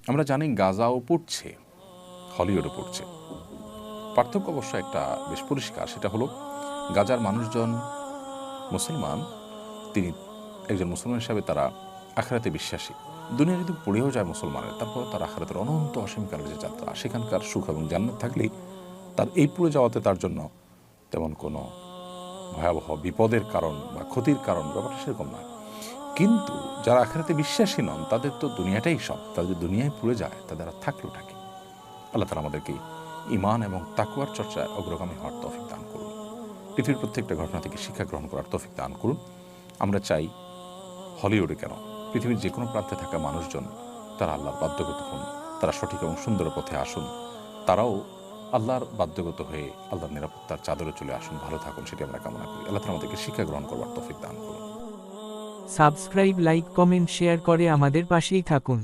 আমরা জানি গাজাও পড়ছে, হলিউডও পড়ছে। পার্থক্য অবশ্য একটা বেশ পরিষ্কার, সেটা হলো গাজার মানুষজন মুসলমান, তিনি একজন মুসলমান হিসাবে তারা আখিরাতে বিশ্বাসী। দুনিয়া যদি পড়েও যায় মুসলমানের, তারপর তার আখিরাতের অনন্ত অসীমকালের যে যাত্রা, সেখানকার সুখ এবং জান্নাত থাকলেই তার এই পড়ে যাওয়াতে তার জন্য তেমন কোনো ভয়াবহ বিপদের কারণ বা ক্ষতির কারণ ব্যাপারটা সেরকম নয়। কিন্তু যারা আখিরাতে বিশ্বাসী নন, তাদের তো দুনিয়াটাই সব, তাদের দুনিয়ায় পুড়ে যায়, তাদের আর থাকলোটা কি? আল্লাহ তাআলা আমাদেরকে ঈমান এবং তাকওয়ার চর্চায় অগ্রগামী হওয়ার তৌফিক দান করুন। পৃথিবীর প্রত্যেকটা ঘটনা থেকে শিক্ষা গ্রহণ করার তৌফিক দান করুন। আমরা চাই হলিউডে কেন, পৃথিবীর যে কোনো প্রান্তে থাকা মানুষজন তারা আল্লাহর বাধ্যগত হন, তারা সঠিক এবং সুন্দর পথে আসুন, তারাও আল্লাহর বাধ্যগত হয়ে আল্লাহর নিরাপত্তার চাদরে চলে আসুন, ভালো থাকুন, সেটি আমরা কামনা করি। আল্লাহ তাআলা আমাদেরকে শিক্ষা গ্রহণ করবার তৌফিক দান করুন। সাবস্ক্রাইব, লাইক, কমেন্ট, শেয়ার করে আমাদের পাশেই থাকুন।